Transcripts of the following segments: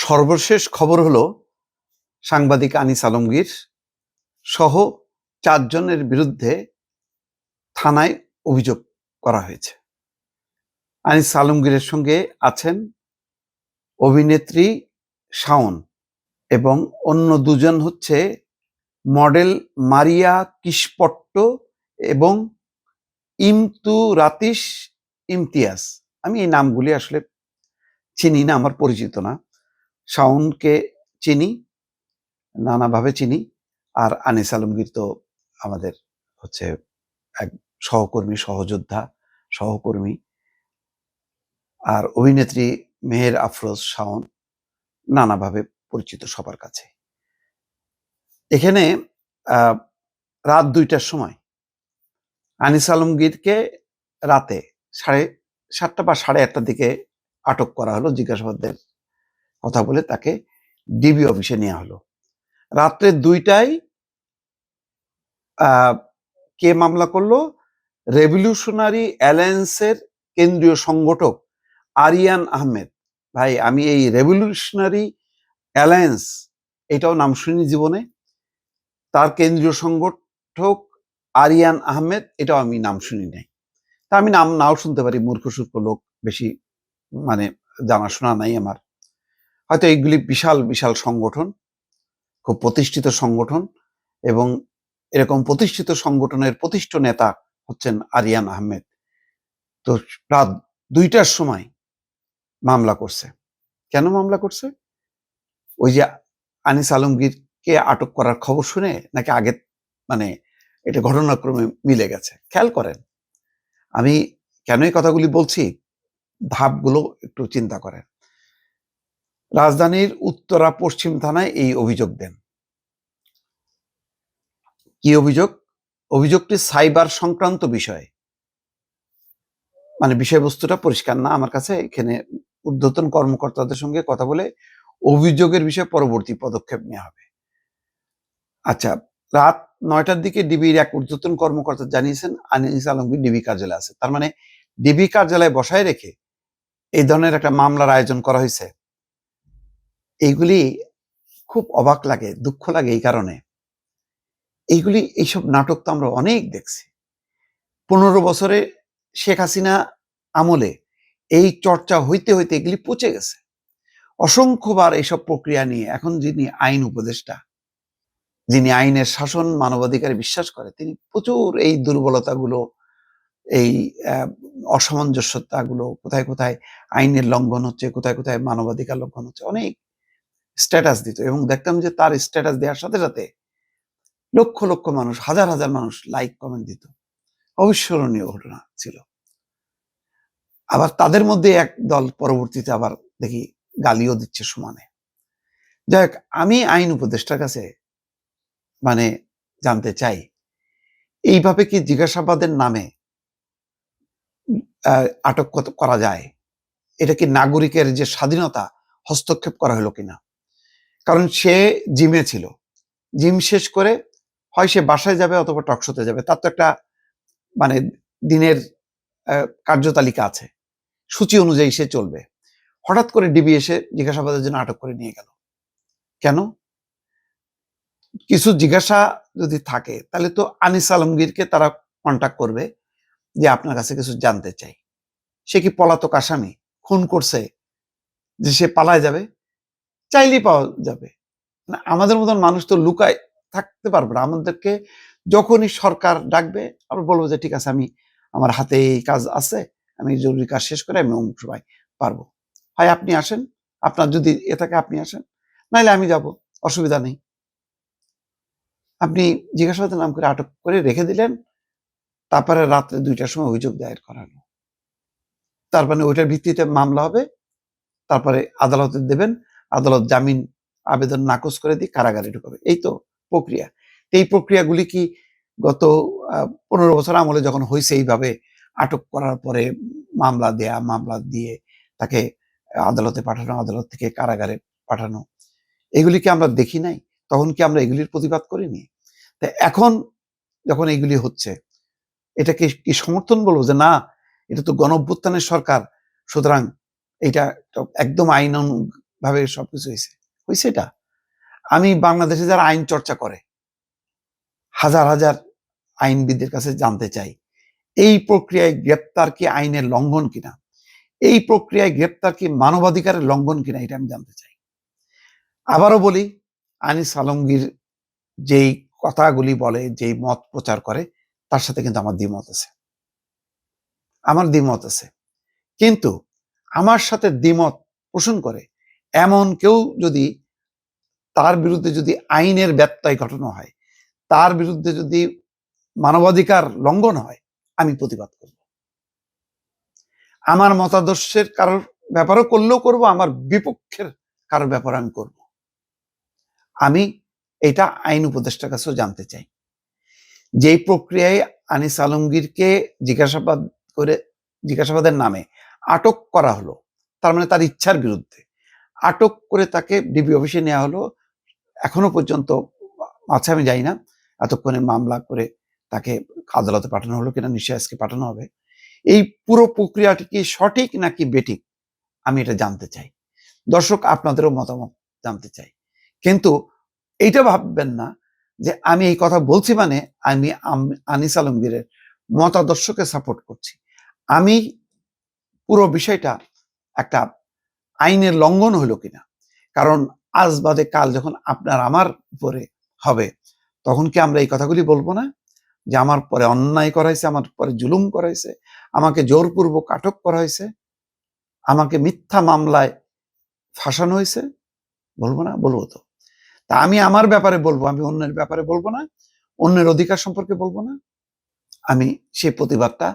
সর্বশেষ খবর হলো সাংবাদিক আনিস আলমগীর সহ 4 জনের বিরুদ্ধে থানায় অভিযোগ করা হয়েছে। আনিস আলমগীরের সঙ্গে আছেন অভিনেত্রী শাওন এবং অন্য 2 জন হচ্ছে মডেল মারিয়া কিশপট্ট এবং ইমতুরাতিশ ইমতিয়াজ। আমি এই নামগুলি আসলে চিনি না, আমার পরিচিত না। শাওনকে চিনি, নানাভাবে চিনি। আর আনিস আলমগীর তো আমাদের হচ্ছে এক সহকর্মী, সহযোদ্ধা, সহকর্মী। আর অভিনেত্রী মেহের আফরোজ শাওন নানাভাবে পরিচিত সবার কাছে। এখানে রাত 2টার সময় আনিস আলমগীরকে রাতে 7:30 বা 8:30টার দিকে আটক করা হলো। জিজ্ঞাসাবাদের কথা বলে তাকে ডিবি অফিসে নেওয়া হলো। রাত্রে 2টায় কে মামলা করলো? রেভলিউশনারি অ্যালায়েন্সের কেন্দ্রীয় সংগঠক আরিয়ান আহমেদ। ভাই, আমি এই রেভলিউশনারি অ্যালায়েন্স এটাও নাম শুনিনি জীবনে। তার কেন্দ্রীয় সংগঠক আরিয়ান আহমেদ, এটাও আমি নাম শুনি নাই। তা আমি নাম নাও শুনতে পারি, মূর্খ সূর্খ লোক, বেশি মানে জানাশোনা নাই আমার। হয়তো এইগুলি বিশাল বিশাল সংগঠন, খুব প্রতিষ্ঠিত সংগঠন, এবং এরকম প্রতিষ্ঠিত সংগঠনের প্রতিষ্ঠিত নেতা হচ্ছেন আরিয়ান আহমেদ। তো রাত 2টার সময় মামলা করছে। কেন মামলা করছে? ওই যে আনিস আলমগীরকে আটক করার খবর শুনে, নাকি আগে মানে এটা ঘটনাক্রমে মিলে গেছে? খেয়াল করেন, আমি কেন এই কথাগুলি বলছি, ধাপগুলো একটু চিন্তা করেন। রাজধানীর উত্তরা পশ্চিম থানায় এই অভিযোগ দেন। কি অভিযোগ? অভিযোগটি সাইবার সংক্রান্ত বিষয়ে, মানে বিষয়বস্তুটা পরিষ্কার না আমার কাছে। এখানে ঊর্ধ্বতন কর্মকর্তাদের সঙ্গে কথা বলে অভিযোগের বিষয়ে পরবর্তী পদক্ষেপ নেওয়া হবে। আচ্ছা, রাত 9টার দিকে ডিবির এক ঊর্ধ্বতন কর্মকর্তা জানিয়েছেন আনিস আলমগীর ডিবি কার্যালয়ে আছে। তার মানে ডিবি কার্যালয়ে বসায় রেখে এই ধরনের একটা মামলার আয়োজন করা হয়েছে। এইগুলি খুব অবাক লাগে, দুঃখ লাগে এই কারণে। এইসব নাটক তো আমরা অনেক দেখছি। 15 বছরে শেখ হাসিনা আমলে এই চর্চা হইতে হইতে এগুলি পচে গেছে। অসংখ্যবার এইসব প্রক্রিয়া নিয়ে এখন যিনি আইন উপদেষ্টা, যিনি আইনের শাসন, মানবাধিকারে বিশ্বাস করে, তিনি প্রচুর এই দুর্বলতাগুলো, এই অসামঞ্জস্যতাগুলো, কোথায় কোথায় আইনের লঙ্ঘন হচ্ছে, কোথায় কোথায় মানবাধিকার লঙ্ঘন হচ্ছে, অনেক স্ট্যাটাস দিত। এবং দেখতাম যে তার স্ট্যাটাস দেওয়ার সাথে সাথে লক্ষ লক্ষ মানুষ, হাজার হাজার মানুষ লাইক কমেন্ট দিত। অবিস্মরণীয় ঘটনা ছিল। আবার তাদের মধ্যে এক দল পরবর্তীতে আবার দেখি গালিও দিচ্ছে সমানে। যাই হোক, আমি আইন উপদেষ্টার কাছে মানে জানতে চাই, এইভাবে কি জিজ্ঞাসাবাদের নামে আটক করা যায়? এটা কি নাগরিকের যে স্বাধীনতা হস্তক্ষেপ করা হলো কিনা? কারণ সে জিমে ছিল, জিম শেষ করে হয় সে বাসায় যাবে অথবা টকশোতে যাবে, তার তো একটা মানে দিনের কার্যতালিকা আছে, সূচি অনুযায়ী সে চলবে। হঠাৎ করে ডিবি এসে জিজ্ঞাসাবাদের জন্য আটক করে নিয়ে গেল কেন? কিছু জিজ্ঞাসা যদি থাকে তাহলে তো আনিস আলমগীরকে তারা কন্ট্যাক্ট করবে যে আপনার কাছে কিছু জানতে চাই। সে কি পলাতক আসামি, খুন করছে যে সে পালায় যাবে? চাইলেই পাওয়া যাবে না। আমাদের মতন মানুষ তো লুকায় থাকতে পারবো না। আমাদেরকে যখনই সরকার ডাকবে আমরা বলবো যে ঠিক আছে, আমি আমার হাতে এই কাজ আছে, আমি জরুরি কাজ শেষ করে আমি অমুক সময় পারবো, হয় আপনি আসেন, আপনার যদি এ থাকে আপনি আসেন, নাইলে আমি যাব, অসুবিধা নেই। আপনি জিজ্ঞাসাবাদের নাম করে আটক করে রেখে দিলেন, তারপরে রাত্রে 2টার সময় অভিযোগ দায়ের করানো, তার মানে ওইটার ভিত্তিতে মামলা হবে, তারপরে আদালতে দেবেন, আদালত জামিন আবেদন নাকচ করে দিয়ে কারাগারে ঢুকাবে। এই তো প্রক্রিয়া। এই প্রক্রিয়াগুলি কি গত 15 বছর আমলে যখন হয়েছে এইভাবে আটক করার পরে মামলা দেয়া, মামলা দিয়ে তাকে আদালতে পাঠানো, আদালত থেকে কারাগারে পাঠানো, এগুলি কি আমরা দেখি নাই? তখন কি আমরা এগুলির প্রতিবাদ করিনি? তা এখন যখন এগুলি হচ্ছে, এটাকে কি সমর্থন বলবো যে না, এটা তো গণঅভ্যুত্থানের সরকার, সুতরাং এটা একদম আইন ভাবে সবকিছু হয়েছে এটা। আমি বাংলাদেশে যারা আইন চর্চা করে হাজার হাজার আইনবিদদের কাছে জানতে চাই, এই প্রক্রিয়ায় গ্রেপ্তার কি আইনের লঙ্ঘন কিনা, এই প্রক্রিয়ায় গ্রেপ্তার কি মানবাধিকারের লঙ্ঘন কিনা, এটা আমি জানতে চাই। আবারও বলি, আনিস আলমগীর যেই কথাগুলি বলে, যেই মত প্রচার করে, তার সাথে কিন্তু আমার দ্বিমত আছে। কিন্তু আমার সাথে দ্বিমত পোষণ করে এমন কেউ যদি, তার বিরুদ্ধে যদি আইনের ব্যত্যয় ঘটানো হয়, তার বিরুদ্ধে যদি মানবাধিকার লঙ্ঘন হয়, আমি প্রতিবাদ করব। আমার মতাদর্শের কারোর ব্যাপারও করলেও করব, আমার বিপক্ষের কারোর ব্যাপার আমি করব। আমি এটা আইন উপদেষ্টার কাছেও জানতে চাই। যেই প্রক্রিয়ায় আনিস আলমগীরকে জিজ্ঞাসাবাদের নামে আটক করা হলো, তার মানে তার ইচ্ছার বিরুদ্ধে আটক করে তাকে ডিবি অফিসে নেওয়া হলো। এখনো পর্যন্ত আছে আমি জানি না, এতক্ষণে মামলা করে তাকে আদালতে পাঠানো হলো কিনা, নিশ্চয়ই আজকে পাঠানো হবে। এই পুরো প্রক্রিয়াটি কি সঠিক নাকি বেঠিক, আমি এটা জানতে চাই। দর্শক, আপনাদেরও মতামত জানতে চাই। কিন্তু এইটা ভাববেন না যে আমি এই কথা বলছি মানে আমি আনিস আলমগীরের মতাদর্শকে সাপোর্ট করছি। আমি পুরো বিষয়টা একটা আইনের লঙ্ঘন হলো কিনা, কারণ আজ বাদে কাল যখন আপনার আমার উপরে হবে, তখন কি আমরা এই কথাগুলি বলবো না যে আমার পরে অন্যায় করাইছে, আমার পরে জুলুম করাইছে, আমাকে জোরপূর্বক আটক করা হয়েছে, আমাকে মিথ্যা মামলায় ফাঁসানো হয়েছে? বলবো না? বলবো তো। তা আমি আমার ব্যাপারে বলবো, আমি অন্যের ব্যাপারে বলবো না, অন্যের অধিকার সম্পর্কে বলবো না। আমি সেই প্রতিবাদটা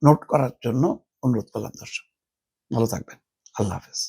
নোট করার জন্য অনুরোধ করলাম। দর্শক, ভালো থাকবেন। আল্লাহ হাফেজ।